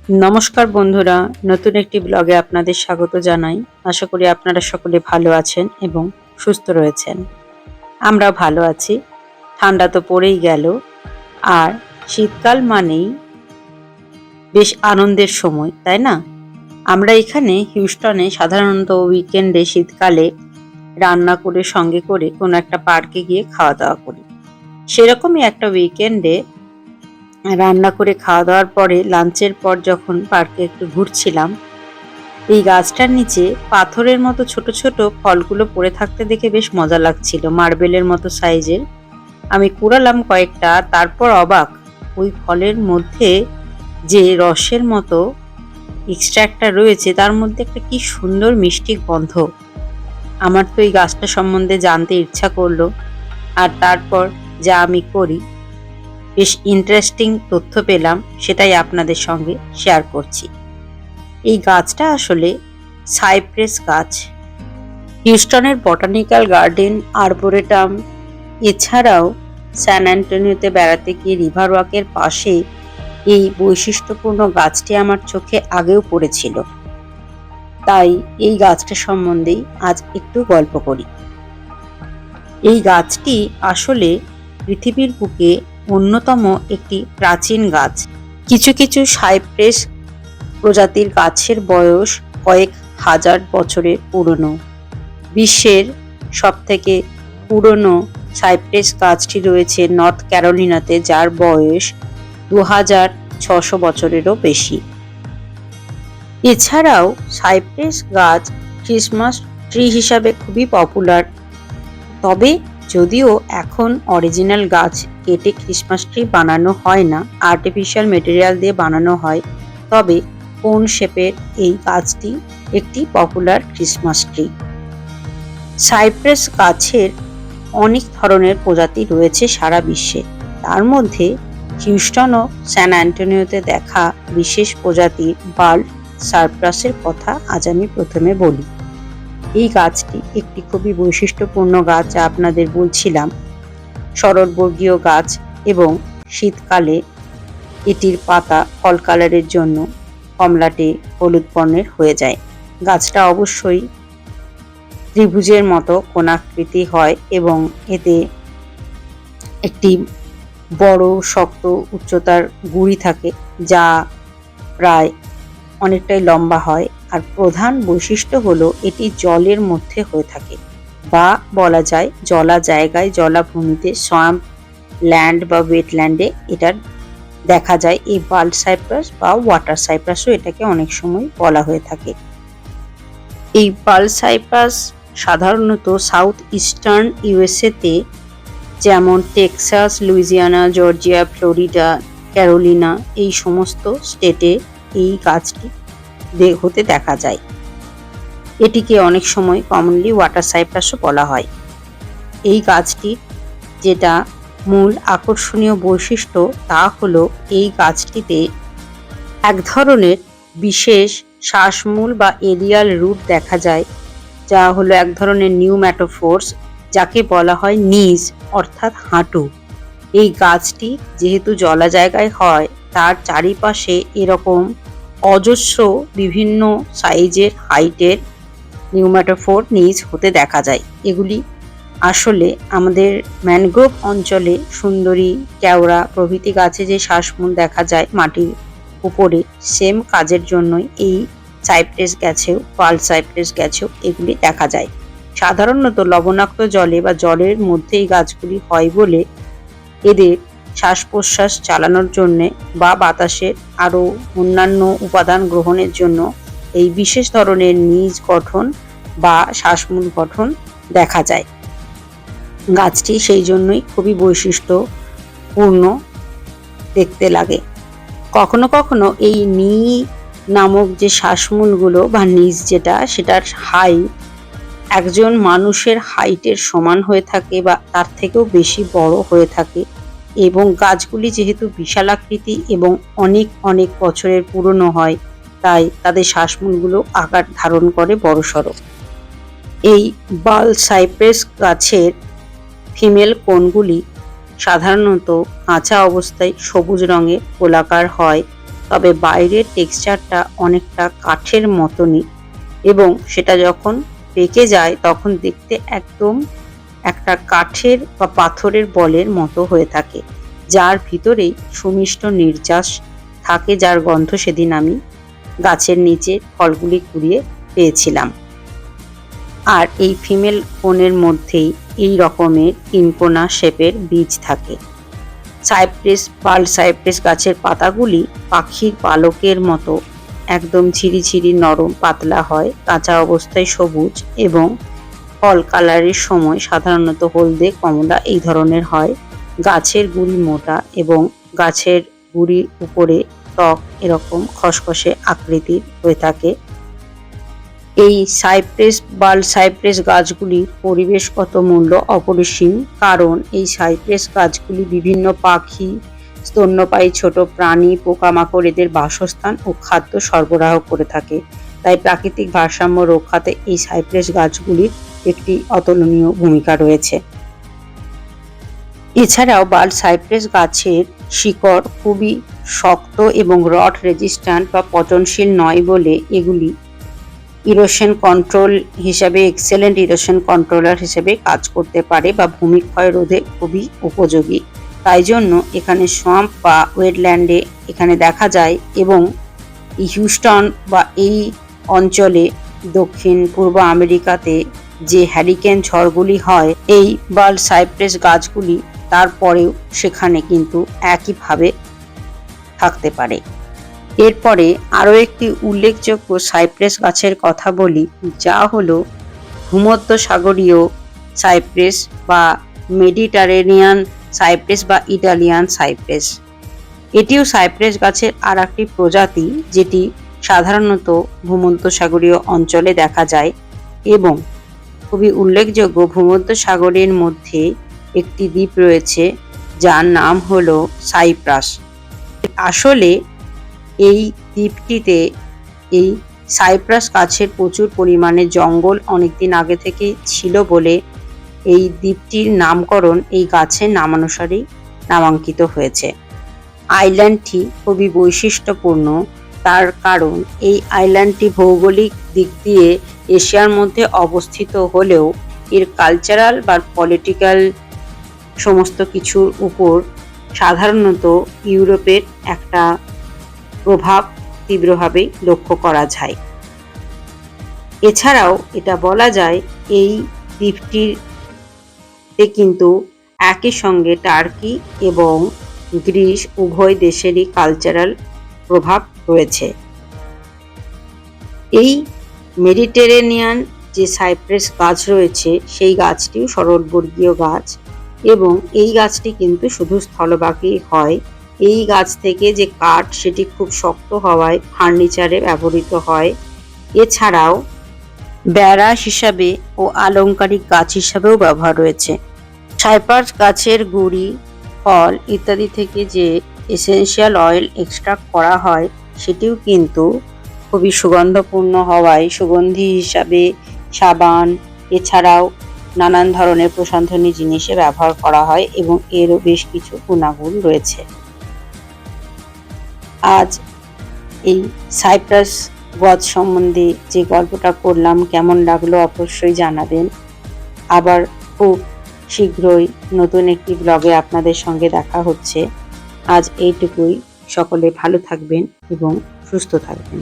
নমস্কার বন্ধুরা, নতুন একটি ব্লগে আপনাদের স্বাগত জানাই। আশা করি আপনারা সকলে ভালো আছেন এবং সুস্থ রয়েছেন। আমরা ভালো আছি। ঠান্ডা তো পড়েই গেল, আর শীতকাল মানেই বেশ আনন্দের সময়, তাই না? আমরা এখানে হিউস্টনে সাধারণত উইকেন্ডে শীতকালে রান্না করে সঙ্গে করে কোনো একটা পার্কে গিয়ে খাওয়া দাওয়া করি। সেরকমই একটা উইকেন্ডে রান্না করে খাওয়া দাওয়ার পরে লাঞ্চের পর যখন পার্কে একটু ঘুরছিলাম, এই গাছটার নিচে পাথরের মতো ছোট ছোট ফলগুলো পড়ে থাকতে দেখে বেশ মজা লাগছিল, মার্বেলের মতো সাইজের। আমি কুড়ালাম কয়েকটা, তারপর অবাক, ওই ফলের মধ্যে যে রসের মতো এক্সট্রাক্টটা রয়েছে তার মধ্যে একটা কি সুন্দর মিষ্টি গন্ধ। আমার তো এই গাছটা সম্বন্ধে জানতে ইচ্ছা করলো, আর তারপর যা আমি করি, বেশ ইন্টারেস্টিং তথ্য পেলাম, সেটাই আপনাদের সঙ্গে শেয়ার করছি। এই গাছটা আসলে সাইপ্রেস গাছ। হিউস্টনের বটানিক্যাল গার্ডেন, আর্বোরেটাম, এছাড়াও স্যান অ্যান্টোনিওতে বেড়াতে গিয়ে রিভার ওয়াকের পাশে এই বৈশিষ্ট্যপূর্ণ গাছটি আমার চোখে আগেও পড়েছিল। তাই এই গাছটা সম্বন্ধেই আজ একটু গল্প করি। এই গাছটি আসলে পৃথিবীর বুকে অন্যতম একটি প্রাচীন গাছ। কিছু কিছু সাইপ্রেস প্রজাতির গাছের বয়স কয়েক হাজার বছরের পুরনো। বিশ্বের সবথেকে পুরনো সাইপ্রেস গাছটি রয়েছে নর্থ ক্যারোলিনাতে, যার বয়স 2600 বছরেরও বেশি। এছাড়াও সাইপ্রেস গাছ ক্রিসমাস ট্রি হিসাবে খুবই পপুলার। তবে যদিও এখন অরিজিনাল গাছ কেটে ক্রিসমাস ট্রি বানানো হয় না, আর্টিফিশিয়াল মেটেরিয়াল দিয়ে বানানো হয়, তবে কোন শেপের এই গাছটি একটি পপুলার ক্রিসমাস ট্রি। সাইপ্রেস গাছের অনেক ধরনের প্রজাতি রয়েছে সারা বিশ্বে। তার মধ্যে হিউস্টন ও স্যান অ্যান্টোনিওতে দেখা বিশেষ প্রজাতির বার্ল সাইপ্রাসের কথা আজ আমি প্রথমে বলি। এই গাছটি একটি খুবই বৈশিষ্ট্যপূর্ণ গাছ, যা আপনাদের বলছিলাম। শরৎবর্গীয় গাছ এবং শীতকালে এটির পাতা ফল কালারের জন্য কমলাটে হলুদ বর্ণের হয়ে যায়। গাছটা অবশ্যই ত্রিভুজের মতো কোণাকৃতি হয় এবং এতে একটি বড় শক্ত উচ্চতার গুঁড়ি থাকে, যা প্রায় অনেকটাই লম্বা হয়। আর প্রধান বৈশিষ্ট্য হলো এটি জলের মধ্যে হয়ে থাকে, বা বলা যায় জলা জায়গায়, জলাভূমিতে, সোয়াম্প ল্যান্ড বা ওয়েটল্যান্ডে এটার দেখা যায়। এই বার্ল সাইপ্রাস বা ওয়াটার সাইপ্রাসও এটাকে অনেক সময় বলা হয়ে থাকে। এই বার্ল সাইপ্রাস সাধারণত সাউথ ইস্টার্ন ইউএসএতে, যেমন Texas, Louisiana, Georgia, Florida, Carolina, এই সমস্ত স্টেটে এই গাছটি হতে দেখা যায়। এটিকে অনেক সময় কমনলি ওয়াটার সাইপ্রাসও বলা হয়। এই গাছটির যেটা মূল আকর্ষণীয় বৈশিষ্ট্য, তা হলো এই গাছটিতে এক ধরনের বিশেষ শ্বাসমূল বা এরিয়াল রুট দেখা যায়, যা হলো এক ধরনের নিউম্যাটোফোর্স, যাকে বলা হয় নিজ অর্থাৎ হাঁটু। এই গাছটি যেহেতু জলা জায়গায় হয়, তার চারিপাশে এরকম অজস্র বিভিন্ন সাইজের হাইটের নিউম্যাটোফোর নিজ হতে দেখা যায়। এগুলি আসলে আমাদের ম্যানগ্রোভ অঞ্চলে সুন্দরী, কেওড়া প্রভৃতি গাছে যে শ্বাসমূল দেখা যায় মাটির উপরে, সেম কাজের জন্যই এই সাইপ্রেস গাছেও, বার্ল সাইপ্রেস গাছেও এগুলি দেখা যায়। সাধারণত লবণাক্ত জলে বা জলের মধ্যেই গাছগুলি হয় বলে এদের শ্বাস প্রশ্বাস চালানোর জন্যে বা বাতাসের আরও অন্যান্য উপাদান গ্রহণের জন্য এই বিশেষ ধরনের নিজ গঠন বা শ্বাসমূল গঠন দেখা যায়। গাছটি সেই জন্যই খুবই বৈশিষ্ট্যপূর্ণ দেখতে লাগে। কখনো কখনো এই নি নামক যে শ্বাসমূলগুলো বা নিজ যেটা, সেটার হাইট একজন মানুষের হাইটের সমান হয়ে থাকে বা তার থেকেও বেশি বড় হয়ে থাকে, এবং গাছগুলি যেহেতু বিশালাকৃতি এবং অনেক অনেক বছরের পুরনো হয়, তাই তাদের শ্বাসমূলগুলো আকার ধারণ করে বড়সড়। এই বার্ল সাইপ্রেস গাছের ফিমেল কোনগুলি সাধারণত কাঁচা অবস্থায় সবুজ রঙের গোলাকার হয়, তবে বাইরের টেক্সচারটা অনেকটা কাঠের মতনই এবং সেটা যখন পেকে যায় তখন দেখতে একদম একটা কাঠের বা পাথরের বলের মতো হয়ে থাকে, যার ভিতরেই সুমিষ্ট নির্যাস থাকে, যার গন্ধ সেদিন আমি গাছের নিচে ফলগুলি কুড়িয়ে পেয়েছিলাম। আর এই ফিমেল কোনের মধ্যেই এই রকমের তিনকোনা শেপের বীজ থাকে। সাইপ্রেস পার্ল সাইপ্রেস গাছের পাতাগুলি পাখির পালকের মতো একদম ঝিরিঝিরি নরম পাতলা হয়, কাঁচা অবস্থায় সবুজ এবং ফল কালারের সময় সাধারণত হলদে কমলা এই ধরনের হয়। গাছের গুড়ি মোটা এবং গাছের গুড়ির উপরে ত্বক এরকম খসখসে আকৃতির হয়ে থাকে। এই সাইপ্রেস বার্ল সাইপ্রেস গাছগুলির পরিবেশগত মূল্য অপরিসীম, কারণ এই সাইপ্রেস গাছগুলি বিভিন্ন পাখি, স্তন্যপায়ী ছোট প্রাণী, পোকামাকড় এদের বাসস্থান ও খাদ্য সরবরাহ করে থাকে। তাই প্রাকৃতিক ভারসাম্য রক্ষাতে এই সাইপ্রেস গাছগুলির একটি অতুলনীয় ভূমিকা রয়েছে। এছাড়াও বার্ল সাইপ্রেস গাছের শিকড় খুবই শক্ত এবং রট রেজিস্ট্যান্ট বা পচনশীল নয় বলে এগুলি ইরোশন কন্ট্রোল হিসাবে এক্সেলেন্ট ইরোশন কন্ট্রোলার হিসেবে কাজ করতে পারে বা ভূমিক্ষয় রোধে খুবই উপযোগী। তাই জন্য এখানে সোয়াম্প বা ওয়েটল্যান্ডে এখানে দেখা যায় এবং হিউস্টন বা এই অঞ্চলে দক্ষিণ পূর্ব আমেরিকাতে যে হ্যারিকেন ঝড়গুলি হয় এই বার্ল সাইপ্রেস গাছগুলি তারপরেও সেখানে কিন্তু একইভাবে থাকতে পারে। এরপরে আরও একটি উল্লেখযোগ্য সাইপ্রেস গাছের কথা বলি, যা হলো ভূমধ্যসাগরীয় সাইপ্রেস বা মেডিটারেনিয়ান সাইপ্রেস বা ইটালিয়ান সাইপ্রেস। এটিও সাইপ্রেস গাছের আর একটি প্রজাতি, যেটি সাধারণত ভূমধ্যসাগরীয় অঞ্চলে দেখা যায় এবং খুবই উল্লেখযোগ্য। ভূমধ্যসাগরের মধ্যে একটি দ্বীপ রয়েছে যার নাম হলো সাইপ্রাস। আসলে এই দ্বীপটিতে এই সাইপ্রাস গাছের প্রচুর পরিমাণে জঙ্গল অনেকদিন আগে থেকে ছিল বলে এই দ্বীপটির নামকরণ এই গাছের নামানুসারেই নামাঙ্কিত হয়েছে। আইল্যান্ডটি খুবই বৈশিষ্ট্যপূর্ণ, তার কারণ এই আইল্যান্ডটি ভৌগোলিক দিক দিয়ে এশিয়ার মধ্যে অবস্থিত হলেও এর কালচারাল বা পলিটিক্যাল সমস্ত কিছুর উপর সাধারণত ইউরোপের একটা প্রভাব তীব্রভাবে লক্ষ্য করা যায়। এছাড়াও এটা বলা যায় এই দ্বীপটিতে কিন্তু একই সঙ্গে টার্কি এবং গ্রিস উভয় দেশেরই কালচারাল প্রভাব রয়েছে। এই মেডিটেরেনিয়ান যে সাইপ্রেস গাছ রয়েছে সেই গাছটিও সরলবর্গীয় গাছ এবং এই গাছটি কিন্তু শুধু স্থলভাগেই হয়। এই গাছ থেকে যে কাঠ সেটি খুব শক্ত হওয়ায় ফার্নিচারে ব্যবহৃত হয়। এছাড়াও বেড়া হিসাবে ও আলংকারিক গাছ হিসাবেও ব্যবহার রয়েছে। সাইপ্রাস গাছের গুঁড়ি, ফল ইত্যাদি থেকে যে এসেনশিয়াল অয়েল এক্সট্রাক্ট করা হয় সেটিও কিন্তু খুবই সুগন্ধপূর্ণ হওয়ায় সুগন্ধি হিসাবে সাবান এছাড়াও নানান ধরনের প্রসাধনী জিনিসে ব্যবহার করা হয় এবং এরও বেশ কিছু গুণাগুণ রয়েছে। আজ এই সাইপ্রাস গাছ সম্বন্ধে যে গল্পটা করলাম কেমন লাগলো অবশ্যই জানাবেন। আবার খুব শীঘ্রই নতুন একটি ব্লগে আপনাদের সঙ্গে দেখা হচ্ছে। আজ এইটুকুই। সকলে ভালো থাকবেন এবং সুস্থ থাকবেন।